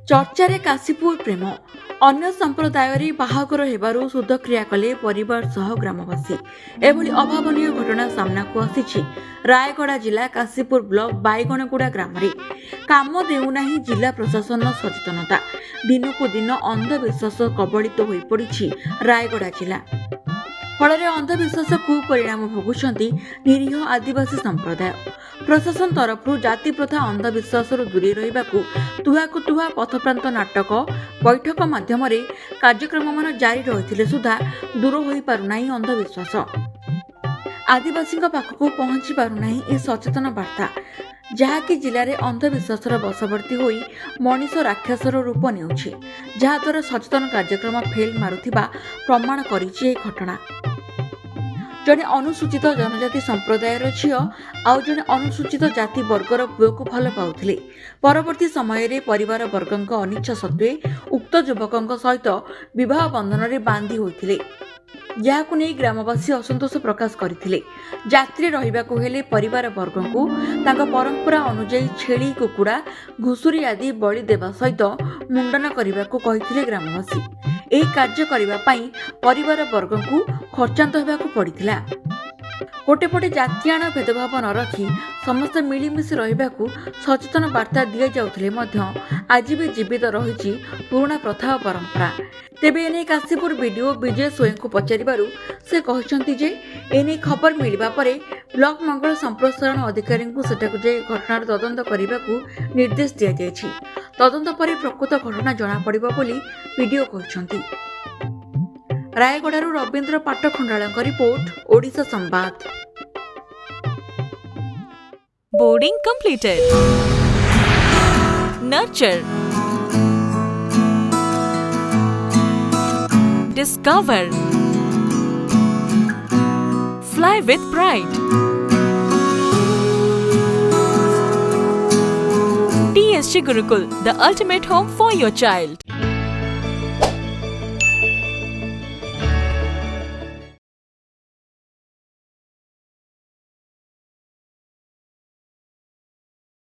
ଚର୍ଚ୍ଚାରେ କାଶୀପୁର ପ୍ରେମ ଅନ୍ୟ ସମ୍ପ୍ରଦାୟରେ ବାହାଘର ହେବାରୁ ଶୁଦ୍ଧକ୍ରିୟା କଲେ ପରିବାର ସହ ଗ୍ରାମବାସୀ। ଏଭଳି ଅଭାବନୀୟ ଘଟଣା ସାମ୍ନାକୁ ଆସିଛି ରାୟଗଡ଼ା ଜିଲ୍ଲା କାଶୀପୁର ବ୍ଲକ ବାଇଗଣଗୁଡ଼ା ଗ୍ରାମରେ। କାମ ଦେଉନାହିଁ ଜିଲ୍ଲା ପ୍ରଶାସନର ସଚେତନତା। ଦିନକୁ ଦିନ ଅନ୍ଧବିଶ୍ୱାସ କବଳିତ ହୋଇପଡ଼ିଛି ରାୟଗଡ଼ା ଜିଲ୍ଲା। ଫଳରେ ଅନ୍ଧବିଶ୍ୱାସ କୁପରିଣାମ ଭୋଗୁଛନ୍ତି ନିରୀହ ଆଦିବାସୀ ସମ୍ପ୍ରଦାୟ। ପ୍ରଶାସନ ତରଫରୁ ଜାତି ପ୍ରଥା ଅନ୍ଧବିଶ୍ୱାସରୁ ଦୂରେଇ ରହିବାକୁ ତୁହାକୁ ତୁହା ପଥପ୍ରାନ୍ତ ନାଟକ ବୈଠକ ମାଧ୍ୟମରେ କାର୍ଯ୍ୟକ୍ରମମାନ ଜାରି ରହିଥିଲେ ସୁଦ୍ଧା ଦୂର ହୋଇପାରୁନାହିଁ ଅନ୍ଧବିଶ୍ୱାସ। ଆଦିବାସୀଙ୍କ ପାଖକୁ ପହଞ୍ଚି ପାରୁନାହିଁ ଏ ସଚେତନ ବାର୍ତ୍ତା, ଯାହାକି ଜିଲ୍ଲାରେ ଅନ୍ଧବିଶ୍ୱାସର ବଶବର୍ତ୍ତୀ ହୋଇ ମଣିଷ ରାକ୍ଷସର ରୂପ ନେଉଛି, ଯାହାଦ୍ୱାରା ସଚେତନ କାର୍ଯ୍ୟକ୍ରମ ଫେଲ୍ ମାରୁଥିବା ପ୍ରମାଣ କରିଛି ଏହି ଘଟଣା। ଜଣେ ଅନୁସୂଚିତ ଜନଜାତି ସମ୍ପ୍ରଦାୟର ଝିଅ ଆଉ ଜଣେ ଅନୁସୂଚିତ ଜାତି ବର୍ଗର ପୁଅକୁ ଭଲ ପାଉଥିଲେ। ପରବର୍ତ୍ତୀ ସମୟରେ ପରିବାର ବର୍ଗଙ୍କ ଅନିଚ୍ଛା ସତ୍ତ୍ୱେ ଉକ୍ତ ଯୁବକଙ୍କ ସହିତ ବିବାହ ବନ୍ଧନରେ ବାନ୍ଧି ହୋଇଥିଲେ, ଯାହାକୁ ନେଇ ଗ୍ରାମବାସୀ ଅସନ୍ତୋଷ ପ୍ରକାଶ କରିଥିଲେ। ଜାତିରେ ରହିବାକୁ ହେଲେ ପରିବାର ବର୍ଗଙ୍କୁ ତାଙ୍କ ପରମ୍ପରା ଅନୁଯାୟୀ ଛେଳି, କୁକୁଡ଼ା, ଘୁଷୁରୀ ଆଦି ବଳି ଦେବା ସହିତ ମୁଣ୍ଡନ କରିବାକୁ କହିଥିଲେ ଗ୍ରାମବାସୀ। ଏହି କାର୍ଯ୍ୟ କରିବା ପାଇଁ ପରିବାର ବର୍ଗଙ୍କୁ ଖର୍ଚ୍ଚାନ୍ତ ହେବାକୁ ପଡ଼ିଥିଲା। ଗୋଟେପଟେ ଜାତିଆଣ ଭେଦଭାବ ନ ରଖି ସମସ୍ତେ ମିଳିମିଶି ରହିବାକୁ ସଚେତନ ବାର୍ତ୍ତା ଦିଆଯାଉଥିଲେ ମଧ୍ୟ ଆଜି ବି ଜୀବିତ ରହିଛି ପୁରୁଣା ପ୍ରଥା ଓ ପରମ୍ପରା। ତେବେ ଏନେଇ କାଶୀପୁର ବିଡିଓ ବିଜୟ ସ୍ୱୟଂଙ୍କୁ ପଚାରିବାରୁ ସେ କହିଛନ୍ତି ଯେ ଏନେଇ ଖବର ମିଳିବା ପରେ ବ୍ଲକ ମଙ୍ଗଳ ସମ୍ପ୍ରସାରଣ ଅଧିକାରୀଙ୍କୁ ସେଠାକୁ ଯାଇ ଘଟଣାର ତଦନ୍ତ କରିବାକୁ ନିର୍ଦ୍ଦେଶ ଦିଆଯାଇଛି। ତଦନ୍ତ ପରେ ପ୍ରକୃତ ଘଟଣା ଜଣାପଡ଼ିବ ବୋଲି ବିଡିଓ କହିଛନ୍ତି। ରାୟଗଡ଼ାରୁ ରବୀନ୍ଦ୍ର ପାଟଖଣ୍ଡାଳଙ୍କ ରିପୋର୍ଟ, ଓଡ଼ିଶା ସମ୍ବାଦ। Boarding completed. Nurture. Discover. Fly with pride. TSG Gurukul, the ultimate home for your child.